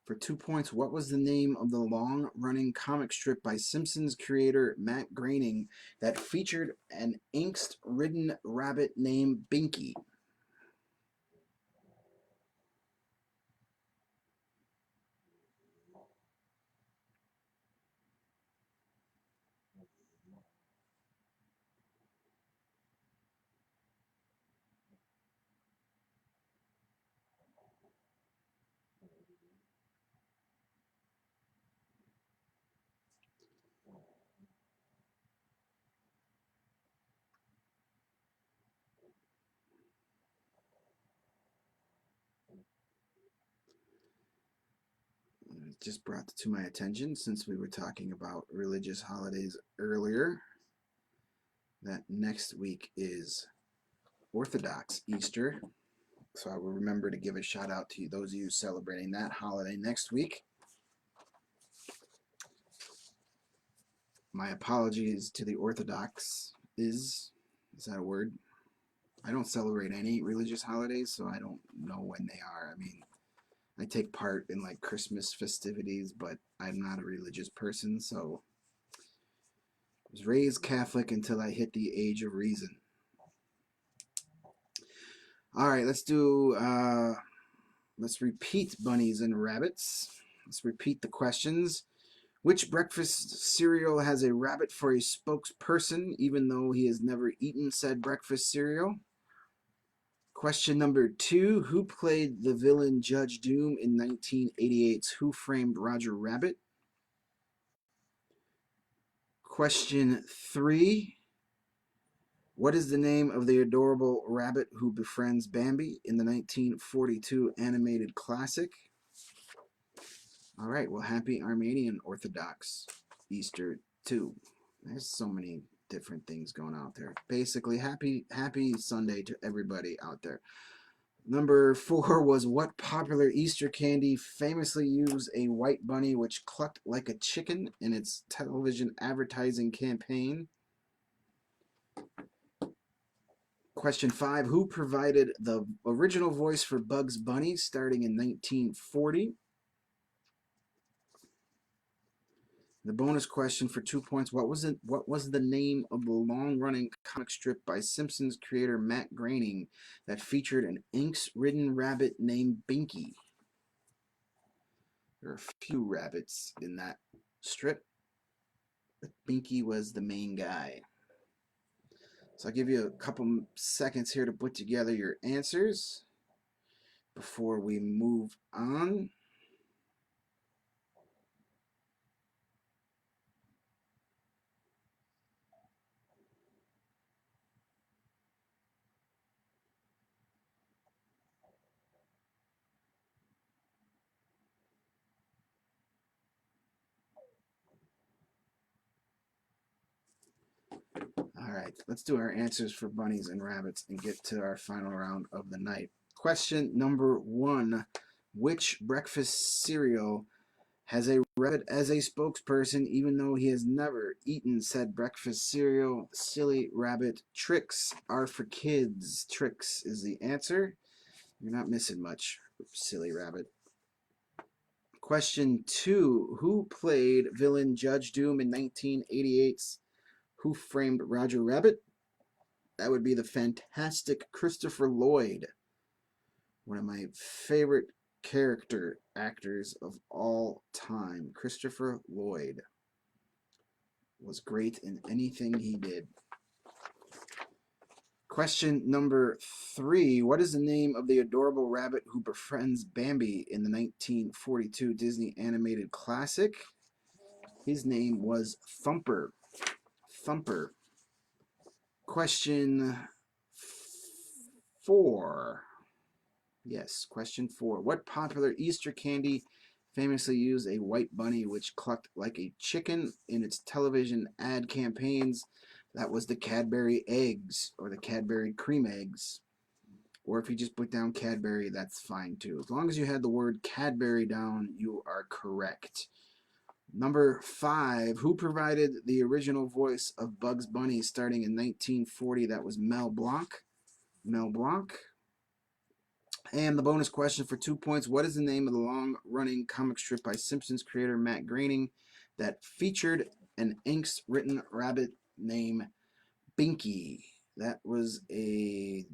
For 2 points, what was the name of the long-running comic strip by Simpsons creator Matt Groening that featured an angst-ridden rabbit named Binky? just brought to my attention, since we were talking about religious holidays earlier, that next week is Orthodox Easter. So I will remember to give a shout out to those of you celebrating that holiday next week. My apologies to the Orthodox. Is that a word? I don't celebrate any religious holidays, so I don't know when they are. I mean, I take part in like Christmas festivities, but I'm not a religious person, so I was raised Catholic until I hit the age of reason. All right, let's repeat Bunnies and Rabbits. Let's repeat the questions. Which breakfast cereal has a rabbit for a spokesperson, even though he has never eaten said breakfast cereal? Question number 2. Who played the villain Judge Doom in 1988's Who Framed Roger Rabbit? Question 3. What is the name of the adorable rabbit who befriends Bambi in the 1942 animated classic? All right, well, happy Armenian Orthodox Easter too. There's so many different things going out there. Basically, happy Sunday to everybody out there. Number 4 was, what popular Easter candy famously used a white bunny which clucked like a chicken in its television advertising campaign? Question 5, who provided the original voice for Bugs Bunny starting in 1940? The bonus question for 2 points, what was the name of the long-running comic strip by Simpsons creator Matt Groening that featured an inks-ridden rabbit named Binky? There are a few rabbits in that strip, but Binky was the main guy. So I'll give you a couple seconds here to put together your answers before we move on. All right, let's do our answers for bunnies and rabbits and get to our final round of the night. Question number 1. Which breakfast cereal has a rabbit as a spokesperson even though he has never eaten said breakfast cereal? Silly rabbit. Tricks are for kids. Tricks is the answer. You're not missing much, silly rabbit. Question 2. Who played villain Judge Doom in 1988's Who Framed Roger Rabbit? That would be the fantastic Christopher Lloyd, one of my favorite character actors of all time. Christopher Lloyd was great in anything he did. Question number 3. What is the name of the adorable rabbit who befriends Bambi in the 1942 Disney animated classic? His name was Thumper. Thumper. Question 4. Yes, question 4. What popular Easter candy famously used a white bunny which clucked like a chicken in its television ad campaigns? That was the Cadbury eggs, or the Cadbury cream eggs. Or if you just put down Cadbury, that's fine too. As long as you had the word Cadbury down, you are correct. Number 5, who provided the original voice of Bugs Bunny starting in 1940? That was Mel Blanc. Mel Blanc. And the bonus question for 2 points, what is the name of the long-running comic strip by Simpsons creator Matt Groening that featured an inks-written rabbit named Binky? That was a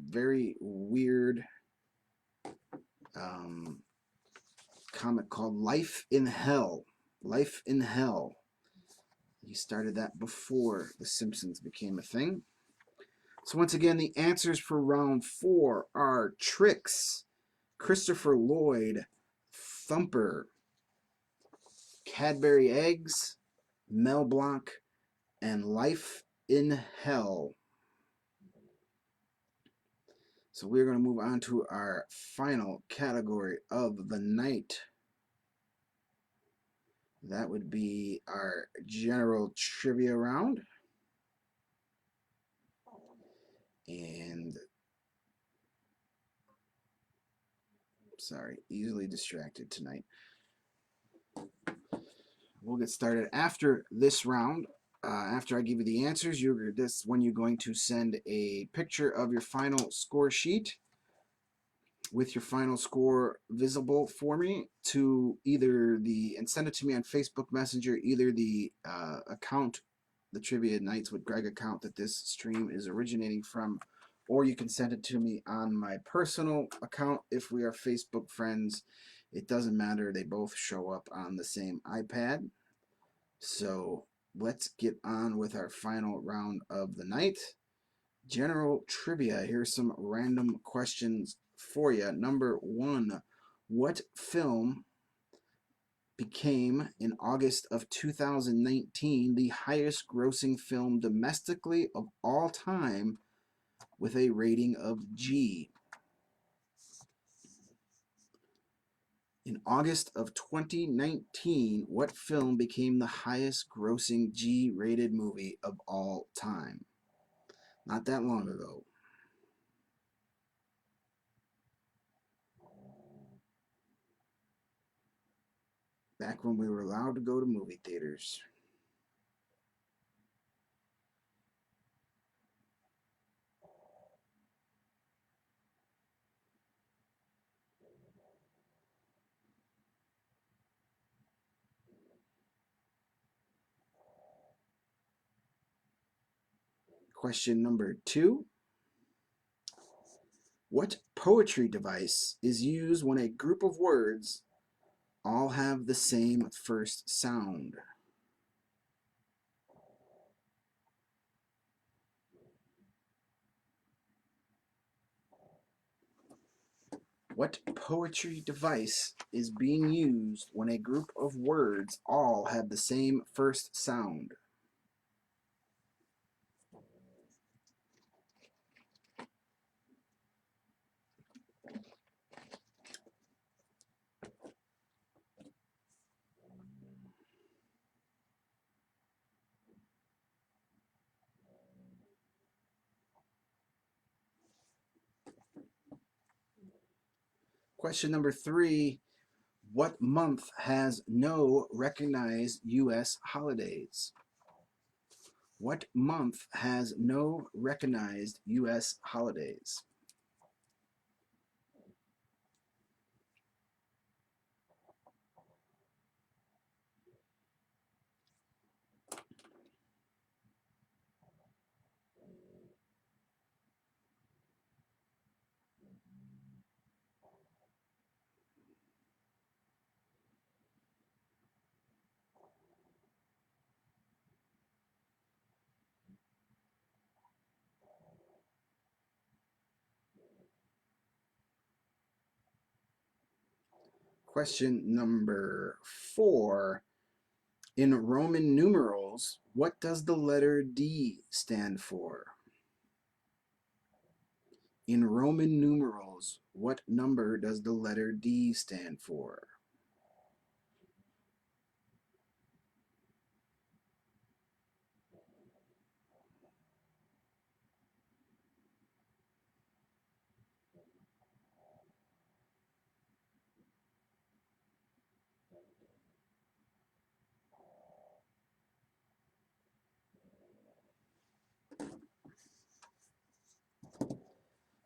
very weird comic called Life in Hell. Life in Hell. He started that before The Simpsons became a thing. So once again, the answers for round 4 are Tricks, Christopher Lloyd, Thumper, Cadbury Eggs, Mel Blanc, and Life in Hell. So we're going to move on to our final category of the night. That would be our general trivia round. And sorry, easily distracted tonight. We'll get started after this round. After I give you the answers, this when you're going to send a picture of your final score sheet with your final score visible for me to either and send it to me on Facebook Messenger, either the account, the Trivia Nights with Greg account that this stream is originating from, or you can send it to me on my personal account if we are Facebook friends. It doesn't matter. They both show up on the same iPad. So let's get on with our final round of the night. General trivia. Here's some random questions for you. Number one, what film became, in August of 2019, the highest grossing film domestically of all time with a rating of G? In August of 2019, what film became the highest grossing G-rated movie of all time? Not that long ago. Back when we were allowed to go to movie theaters. Question number two. What poetry device is used when a group of words all have the same first sound? What poetry device is being used when a group of words all have the same first sound? Question number three. What month has no recognized U.S. holidays? What month has no recognized U.S. holidays? Question number four. In Roman numerals, what does the letter D stand for? In Roman numerals, what number does the letter D stand for?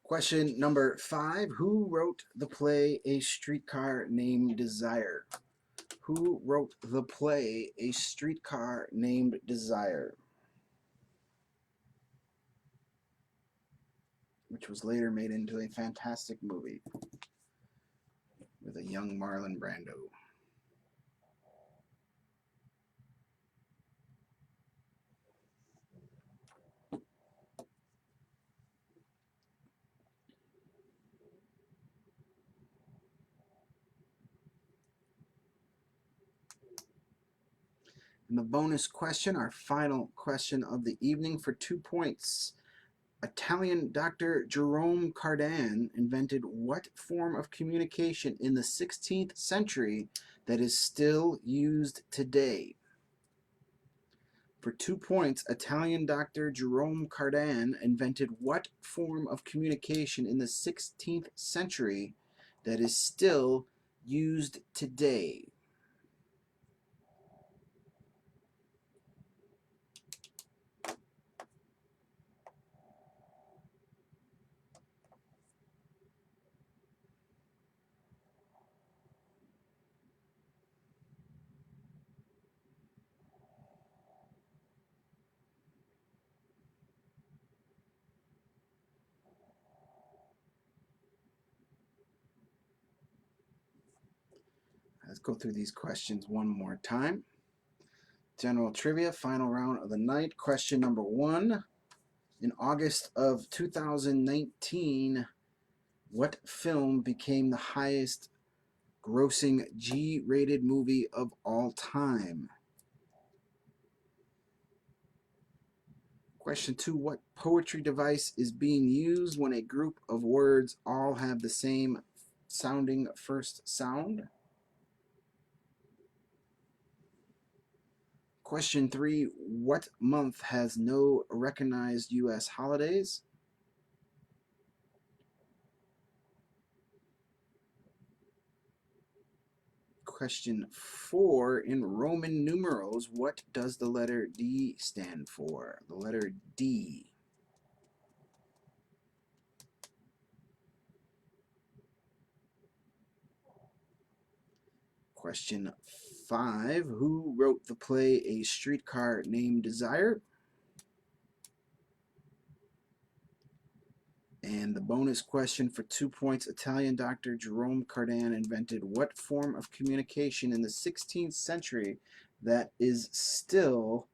Question number five. Who wrote the play A Streetcar Named Desire? Who wrote the play A Streetcar Named Desire? Which was later made into a fantastic movie with a young Marlon Brando. And the bonus question, our final question of the evening for 2 points. Italian doctor Jerome Cardan invented what form of communication in the 16th century that is still used today? For 2 points, Italian doctor Jerome Cardan invented what form of communication in the 16th century that is still used today? Let's go through these questions one more time. General trivia, final round of the night. Question number 1. In August of 2019, what film became the highest grossing G-rated movie of all time? Question 2. What poetry device is being used when a group of words all have the same sounding first sound? Question 3. What month has no recognized U.S. holidays? Question 4. In Roman numerals, what does the letter D stand for? The letter D. Question 5. Who wrote the play A Streetcar Named Desire? And the bonus question for 2 points, Italian doctor Jerome Cardan invented what form of communication in the 16th century that is still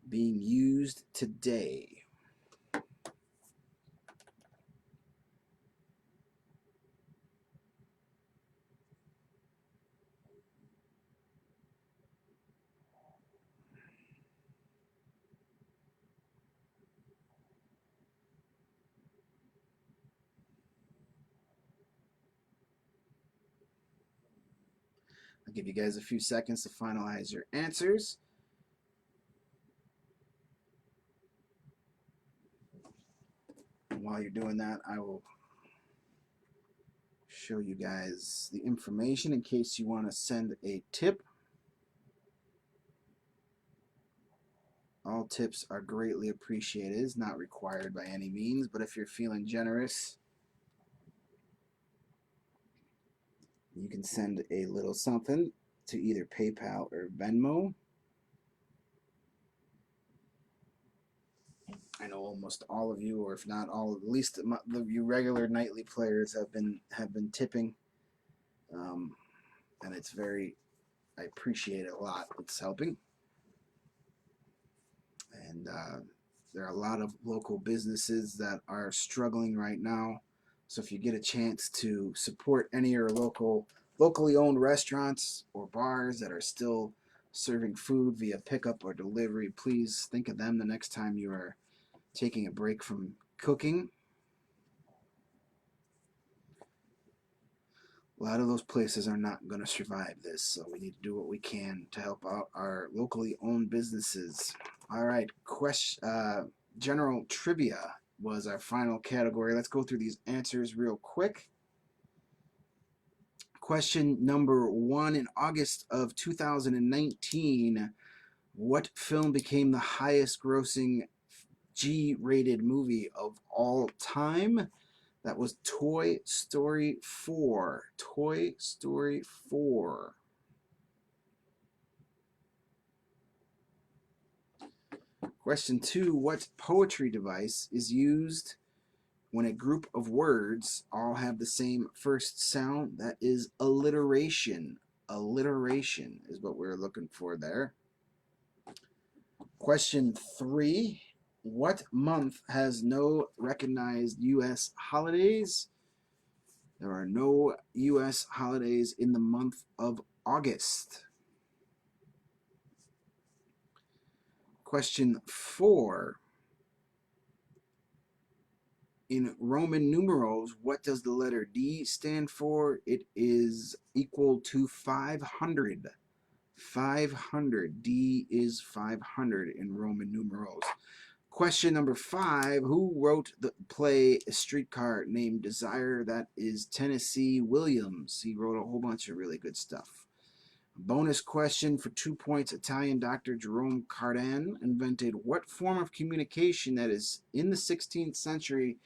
being used today? I'll give you guys a few seconds to finalize your answers. And while you're doing that, I will show you guys the information in case you want to send a tip. All tips are greatly appreciated. It's not required by any means, but if you're feeling generous, you can send a little something to either PayPal or Venmo. I know almost all of you, or if not all, at least you regular nightly players have been tipping, and it's very, I appreciate it a lot. It's helping, and there are a lot of local businesses that are struggling right now. So if you get a chance to support any of your locally owned restaurants or bars that are still serving food via pickup or delivery, please think of them the next time you are taking a break from cooking. A lot of those places are not going to survive this, so we need to do what we can to help out our locally owned businesses. All right, general trivia was our final category. Let's go through these answers real quick. Question number 1. In August of 2019, what film became the highest grossing G-rated movie of all time? That was Toy Story 4. Toy Story 4. Question 2. What poetry device is used when a group of words all have the same first sound? That is alliteration. Alliteration is what we're looking for there. Question 3. What month has no recognized U.S. holidays? There are no U.S. holidays in the month of August. Question 4. In Roman numerals, what does the letter D stand for? It is equal to 500. 500. D is 500 in Roman numerals. Question number 5. Who wrote the play A Streetcar Named Desire? That is Tennessee Williams. He wrote a whole bunch of really good stuff. Bonus question for 2 points. Italian doctor Jerome Cardan invented what form of communication that is in the 16th century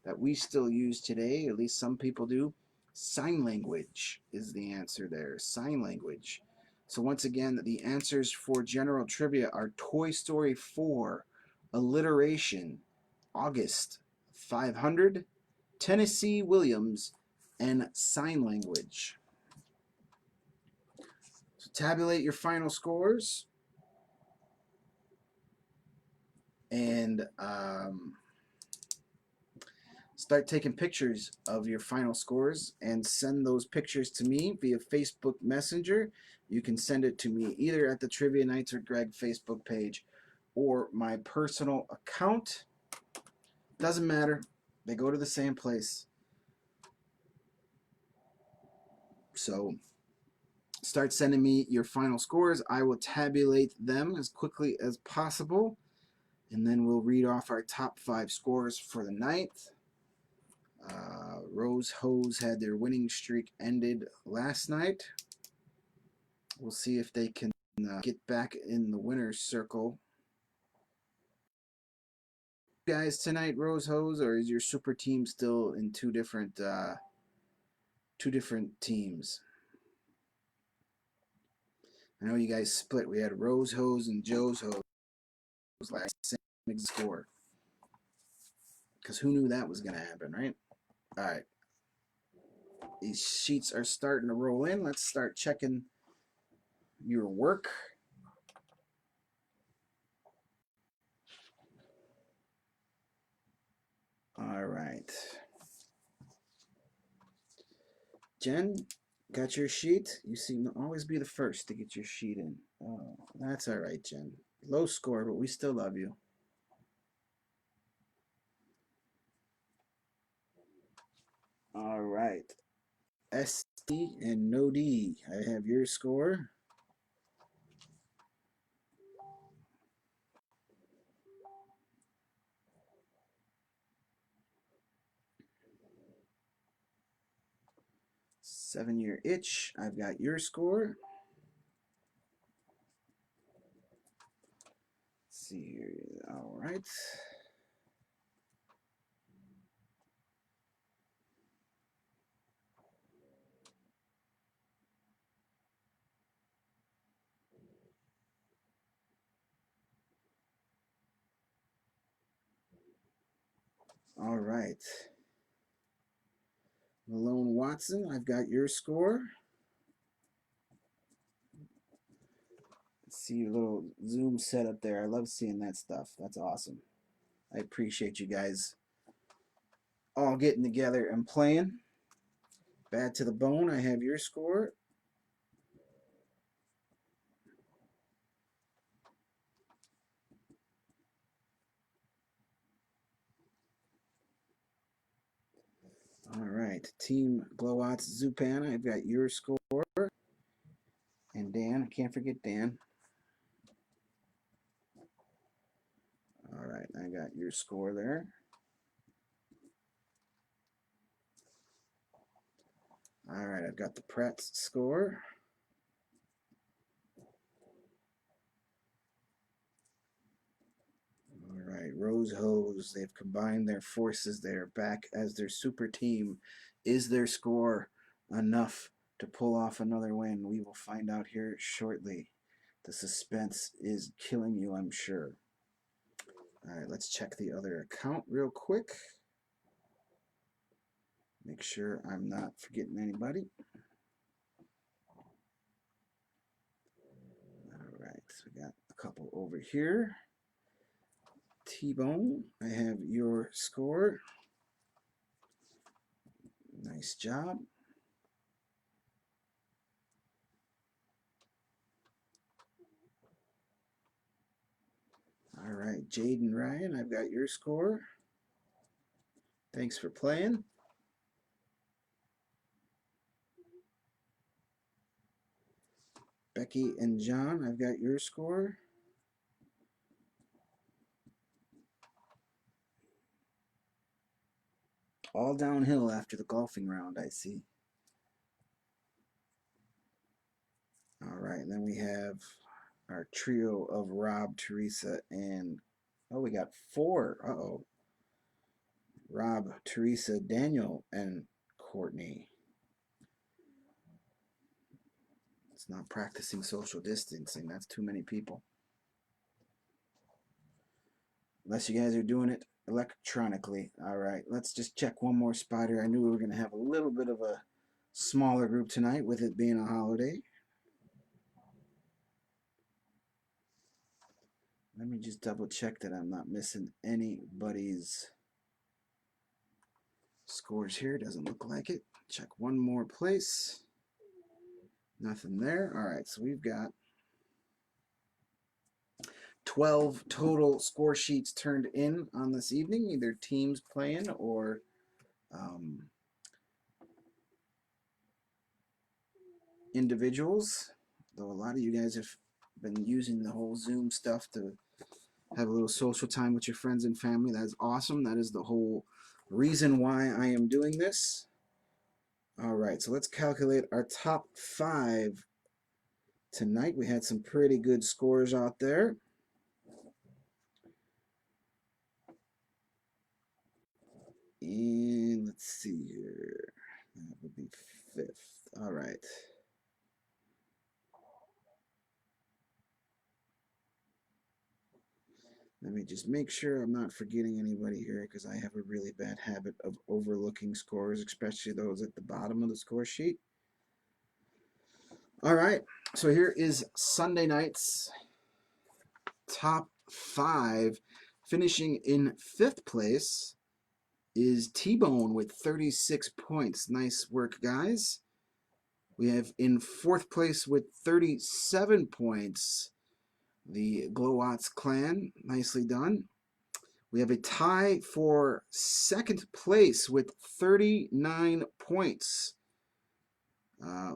that we still use today? At least some people do. Sign language is the answer there. Sign language. So once again, the answers for general trivia are Toy Story 4, alliteration, August, 500, Tennessee Williams, and sign language. So tabulate your final scores and start taking pictures of your final scores and send those pictures to me via Facebook Messenger. You can send it to me either at the Trivia Nights or Greg Facebook page or my personal account. Doesn't matter. They go to the same place. So start sending me your final scores. I will tabulate them as quickly as possible, and then we'll read off our top 5 scores for the night. Rose Hose had their winning streak ended last night. We'll see if they can get back in the winner's circle. Guys tonight, Rose Hose, or is your super team still in two different teams? I know you guys split. We had Rose Hose and Joe's Hose last same score. Because who knew that was going to happen, right? All right. These sheets are starting to roll in. Let's start checking your work. All right. Jen, got your sheet? You seem to always be the first to get your sheet in. Oh, that's all right, Jen. Low score, but we still love you. All right. SD and no D. I have your score. Seven-year itch. I've got your score. Let's see here. All right. All right. Malone Watson, I've got your score. Let's see your little Zoom setup there. I love seeing that stuff. That's awesome. I appreciate you guys all getting together and playing. Bad to the Bone, I have your score. All right. Team Glowatz Zupan, I've got your score. And Dan, I can't forget Dan. All right, I got your score there. All right, I've got the Pratt's score. All right, Rose Hose, they've combined their forces. They're back as their super team. Is their score enough to pull off another win? We will find out here shortly. The suspense is killing you, I'm sure. All right, let's check the other account real quick. Make sure I'm not forgetting anybody. All right, so we got a couple over here. T-Bone, I have your score. Nice job. All right, Jaden Ryan, I've got your score. Thanks for playing. Becky and John, I've got your score. All downhill after the golfing round, I see. All right, and then we have our trio of Rob, Teresa, and oh, we got four. Uh-oh. Rob, Teresa, Daniel, and Courtney. It's not practicing social distancing. That's too many people. Unless you guys are doing it electronically. All right, let's just check one more spider. I knew we were going to have a little bit of a smaller group tonight with it being a holiday. Let me just double check that I'm not missing anybody's scores here. Doesn't look like it. Check one more place. Nothing there. All right, so we've got 12 total score sheets turned in on this evening, either teams playing or individuals. Though a lot of you guys have been using the whole Zoom stuff to have a little social time with your friends and family. That is awesome. That is the whole reason why I am doing this. All right, so let's calculate our top 5 tonight. We had some pretty good scores out there. And let's see here. That would be 5th. All right. Let me just make sure I'm not forgetting anybody here because I have a really bad habit of overlooking scores, especially those at the bottom of the score sheet. All right, so here is Sunday night's top 5. Finishing in 5th place is T-Bone with 36 points. Nice work, guys. We have in 4th place with 37 points the Glowatts clan. Nicely done. We have a tie for 2nd place with 39 points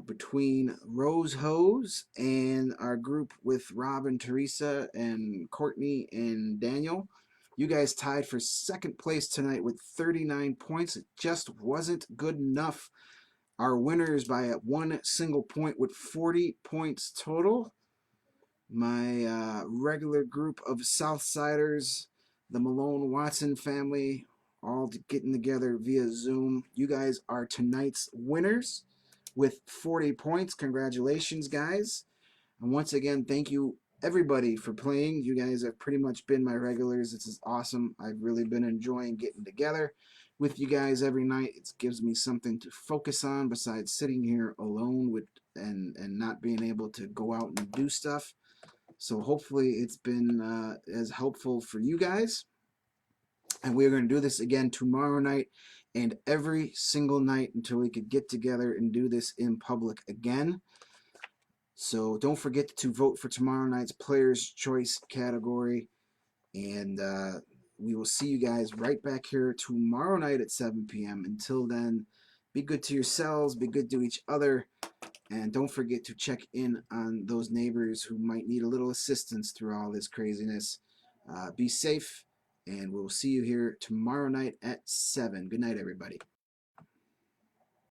between Rose Hose and our group with Rob and Teresa and Courtney and Daniel. You guys tied for 2nd place tonight with 39 points. It just wasn't good enough. Our winners by one single point with 40 points total. My regular group of Southsiders, the Malone Watson family, all getting together via Zoom. You guys are tonight's winners with 40 points. Congratulations, guys. And once again, thank you, everybody, for playing. You guys have pretty much been my regulars. This is awesome. I've really been enjoying getting together with you guys every night. It gives me something to focus on besides sitting here alone with and not being able to go out and do stuff. So hopefully it's been as helpful for you guys. And we're going to do this again tomorrow night and every single night until we could get together and do this in public again. So don't forget to vote for tomorrow night's Player's Choice category. And we will see you guys right back here tomorrow night at 7 p.m. Until then, be good to yourselves, be good to each other. And don't forget to check in on those neighbors who might need a little assistance through all this craziness. Be safe, and we'll see you here tomorrow night at 7. Good night, everybody.